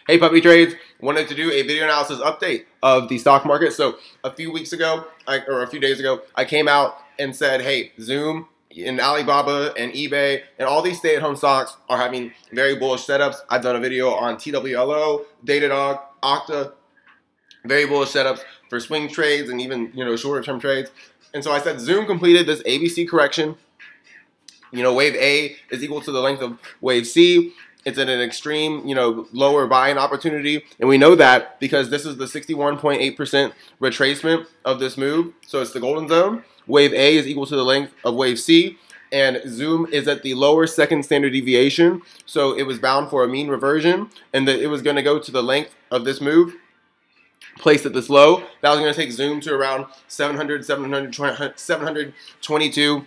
Hey Puppy Trades, wanted to do a video analysis update of the stock market. So a few weeks ago, or a few days ago, I came out and said, hey, Zoom and Alibaba and eBay and all these stay-at-home stocks are having very bullish setups. I've done a video on TWLO, Datadog, Okta, very bullish setups for swing trades and even shorter-term trades. And so I said Zoom completed this ABC correction. Wave A is equal to the length of wave C. It's at an extreme, lower buying opportunity. And we know that because this is the 61.8% retracement of this move. So it's the golden zone. Wave A is equal to the length of wave C. And Zoom is at the lower second standard deviation. So it was bound for a mean reversion. And that it was going to go to the length of this move, placed at this low. That was going to take Zoom to around 722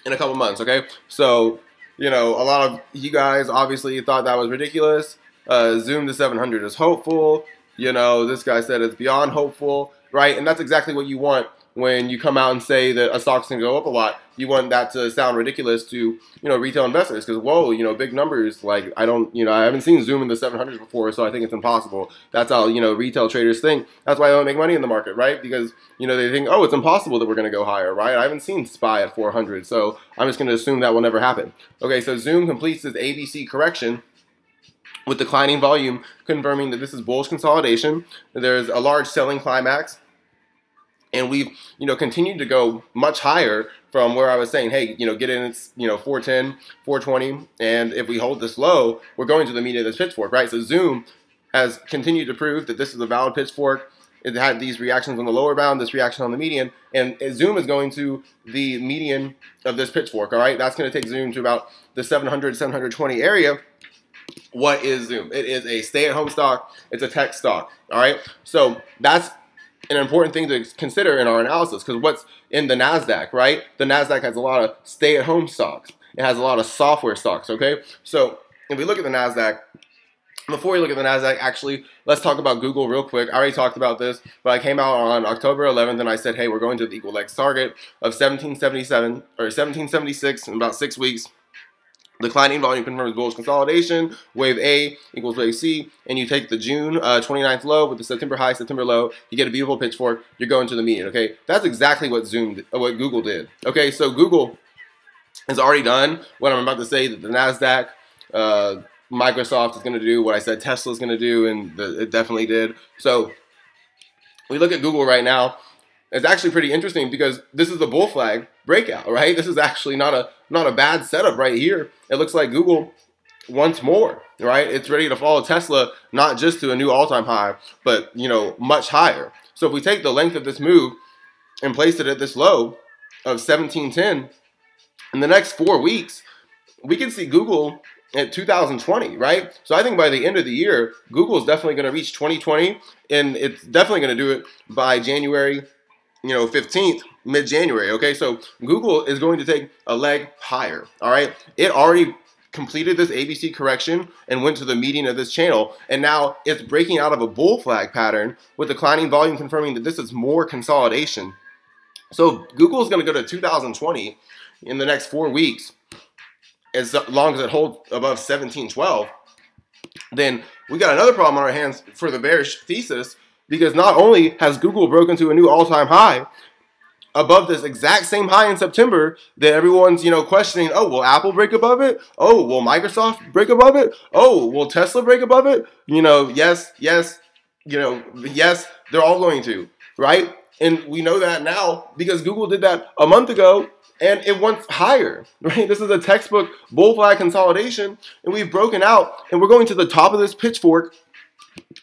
in a couple months, okay? So a lot of you guys obviously thought that was ridiculous. Zoom to 700 is hopeful. This guy said it's beyond hopeful, right? And that's exactly what you want when you come out and say that a stock's going to go up a lot. You want that to sound ridiculous to, retail investors because, whoa, big numbers. Like, I haven't seen Zoom in the 700s before, so I think it's impossible. That's how, retail traders think. That's why they don't make money in the market, right? Because, they think, oh, it's impossible that we're going to go higher, right? I haven't seen SPY at 400, so I'm just going to assume that will never happen. Okay, so Zoom completes this ABC correction with declining volume, confirming that this is bullish consolidation. There's a large selling climax. And we've, continued to go much higher from where I was saying, hey, get in at, 410, 420. And if we hold this low, we're going to the median of this pitchfork, right? So Zoom has continued to prove that this is a valid pitchfork. It had these reactions on the lower bound, this reaction on the median. And Zoom is going to the median of this pitchfork, all right? That's going to take Zoom to about the 700, 720 area. What is Zoom? It is a stay-at-home stock. It's a tech stock, all right? So that's an important thing to consider in our analysis because what's in the Nasdaq, right? The Nasdaq has a lot of stay-at-home stocks. It has a lot of software stocks, okay? So if we look at the Nasdaq, before we look at the Nasdaq, actually, let's talk about Google real quick. I already talked about this, but I came out on October 11th and I said, hey, we're going to the equal X target of 1777 or 1776 in about 6 weeks. Declining volume confirms bullish consolidation. Wave A equals wave C. And you take the June 29th low with the September high, September low. You get a beautiful pitchfork. You're going to the median, okay? That's exactly what what Google did. Okay, so Google has already done what I'm about to say that the Nasdaq, Microsoft is going to do, what I said Tesla is going to do, and it definitely did. So we look at Google right now. It's actually pretty interesting because this is the bull flag breakout, right? This is actually not a bad setup right here. It looks like Google wants more, right? It's ready to follow Tesla, not just to a new all-time high, but, much higher. So if we take the length of this move and place it at this low of 1710, in the next 4 weeks, we can see Google at 2020, right? So I think by the end of the year, Google is definitely going to reach 2020, and it's definitely going to do it by January 15th, mid-January, okay? So Google is going to take a leg higher, all right? It already completed this ABC correction and went to the median of this channel, and now it's breaking out of a bull flag pattern with declining volume confirming that this is more consolidation. So Google is going to go to 2020 in the next 4 weeks, as long as it holds above 1712. Then we got another problem on our hands for the bearish thesis, because not only has Google broken to a new all-time high above this exact same high in September that everyone's, questioning, oh, will Apple break above it? Oh, will Microsoft break above it? Oh, will Tesla break above it? Yes, they're all going to, right? And we know that now because Google did that a month ago and it went higher, right? This is a textbook bull flag consolidation, and we've broken out and we're going to the top of this pitchfork.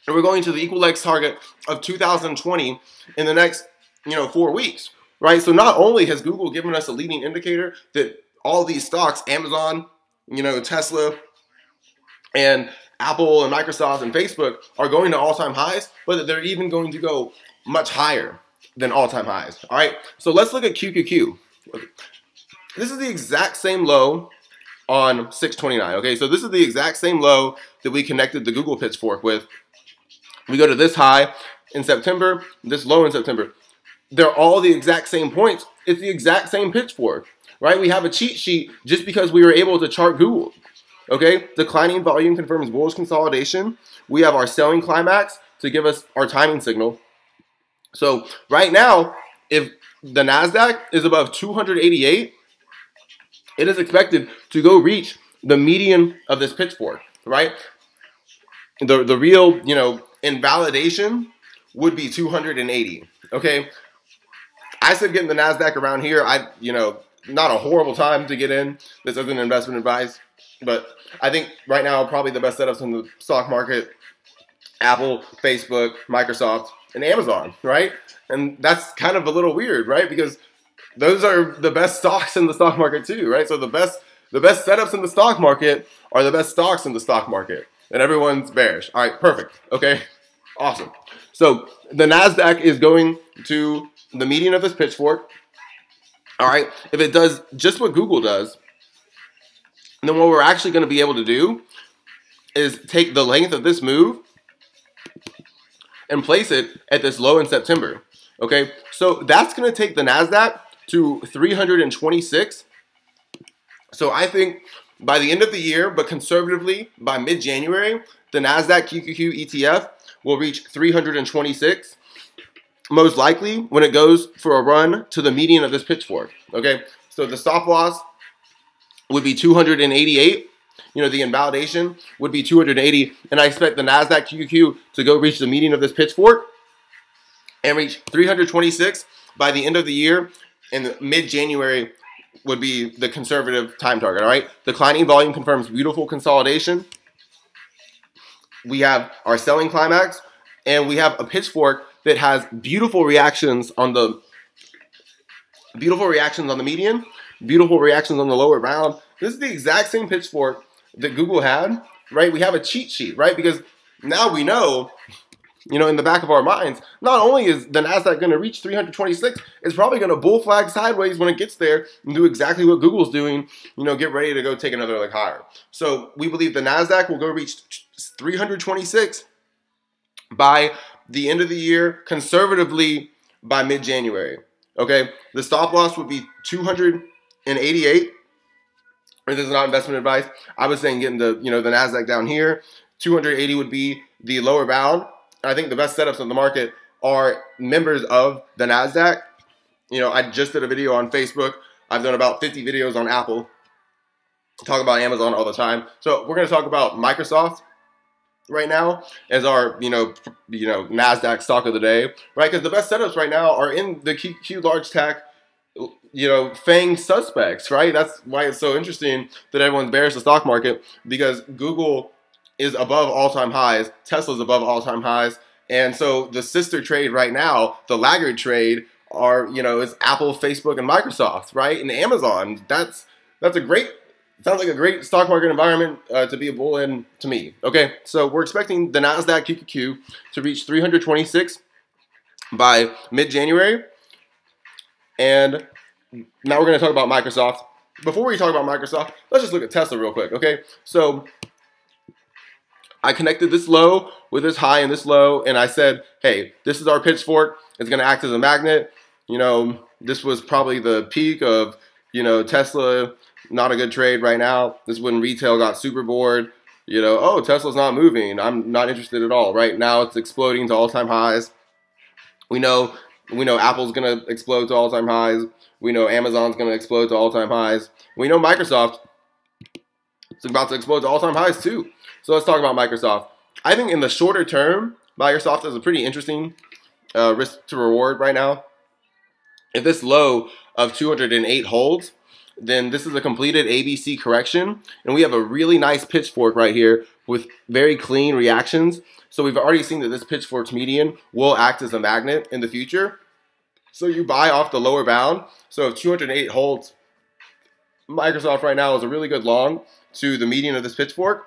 And we're going to the equal X target of 2020 in the next, 4 weeks, right? So not only has Google given us a leading indicator that all these stocks, Amazon, Tesla, and Apple and Microsoft and Facebook are going to all-time highs, but that they're even going to go much higher than all-time highs, all right? So let's look at QQQ. This is the exact same low on 629, okay? So this is the exact same low that we connected the Google pitchfork with. We go to this high in September, this low in September. They're all the exact same points. It's the exact same pitchfork, right? We have a cheat sheet just because we were able to chart Google. Okay, declining volume confirms bullish consolidation. We have our selling climax to give us our timing signal. So right now, if the Nasdaq is above 288, it is expected to go reach the median of this pitchfork, right? The real, invalidation would be 280. Okay, I said getting the Nasdaq around here. Not a horrible time to get in. This isn't investment advice, but I think right now probably the best setups in the stock market: Apple, Facebook, Microsoft, and Amazon, right? And that's kind of a little weird, right? Because those are the best stocks in the stock market too, right? So the best setups in the stock market are the best stocks in the stock market, and everyone's bearish. All right, perfect. Okay, awesome. So the Nasdaq is going to the median of this pitchfork. All right, if it does just what Google does, then what we're actually going to be able to do is take the length of this move and place it at this low in September. Okay, so that's going to take the Nasdaq to 326. So I think by the end of the year, but conservatively by mid-January, the Nasdaq QQQ ETF will reach 326. Most likely when it goes for a run to the median of this pitchfork. Okay, so the stop loss would be 288. The invalidation would be 280, and I expect the Nasdaq QQQ to go reach the median of this pitchfork and reach 326 by the end of the year, and mid-January would be the conservative time target. All right, declining volume confirms beautiful consolidation. We have our selling climax, and we have a pitchfork that has beautiful reactions on the median, beautiful reactions on the lower bound. This is the exact same pitchfork that Google had, right? We have a cheat sheet, right? Because now we know, in the back of our minds, not only is the Nasdaq going to reach 326, it's probably going to bull flag sideways when it gets there and do exactly what Google's doing, get ready to go take another leg higher. So we believe the Nasdaq will go reach 326 by the end of the year, conservatively by mid-January. Okay, the stop loss would be 288. This is not investment advice. I was saying getting the the Nasdaq down here. 280 would be the lower bound. I think the best setups on the market are members of the Nasdaq. I just did a video on Facebook. I've done about 50 videos on Apple. Talk about Amazon all the time. So we're going to talk about Microsoft right now as our Nasdaq stock of the day, right? Because the best setups right now are in the QQQ large tech, FANG suspects, right? That's why it's so interesting that everyone's bearish the stock market, because Google is above all-time highs, Tesla's above all-time highs, and so the sister trade right now, the laggard trade, are is Apple, Facebook, and Microsoft, right? And Amazon. That's a great. Sounds like a great stock market environment to be a bull in to me. Okay, so we're expecting the Nasdaq QQQ to reach 326 by mid-January. And now we're going to talk about Microsoft. Before we talk about Microsoft, let's just look at Tesla real quick, okay? So I connected this low with this high and this low, and I said, hey, this is our pitchfork. It's going to act as a magnet. This was probably the peak of, Tesla. Not a good trade right now. This is when retail got super bored. Oh, Tesla's not moving. I'm not interested at all. Right now, it's exploding to all-time highs. We know Apple's gonna explode to all-time highs. We know Amazon's gonna explode to all-time highs. We know Microsoft is about to explode to all-time highs too. So let's talk about Microsoft. I think in the shorter term, Microsoft is a pretty interesting risk to reward right now. If this low of 208 holds, then this is a completed ABC correction, and we have a really nice pitchfork right here with very clean reactions. So we've already seen that this pitchfork's median will act as a magnet in the future. So you buy off the lower bound. So if 208 holds, Microsoft right now is a really good long to the median of this pitchfork.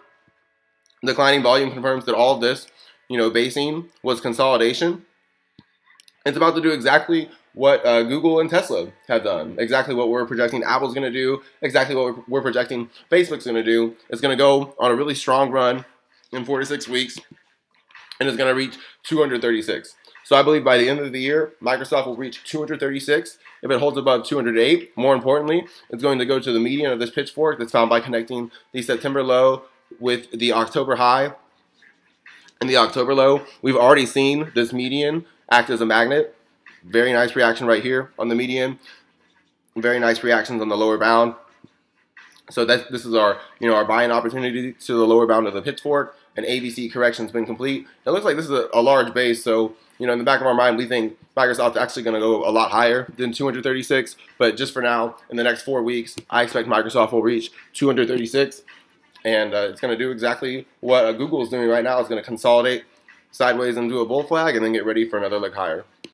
Declining volume confirms that all of this, basing was consolidation. It's about to do exactly what Google and Tesla have done, exactly what we're projecting Apple's going to do, exactly what we're projecting Facebook's going to do. It's going to go on a really strong run in 4 to 6 weeks, and it's going to reach 236. So I believe by the end of the year, Microsoft will reach 236. If it holds above 208, more importantly, it's going to go to the median of this pitchfork that's found by connecting the September low with the October high and the October low. We've already seen this median act as a magnet. Very nice reaction right here on the median. Very nice reactions on the lower bound. So this is our our buying opportunity to the lower bound of the pitchfork. An ABC correction's been complete. It looks like this is a large base, so in the back of our mind we think Microsoft's actually going to go a lot higher than 236. But just for now, in the next 4 weeks, I expect Microsoft will reach 236, and it's going to do exactly what Google is doing right now. It's going to consolidate sideways and do a bull flag, and then get ready for another leg higher.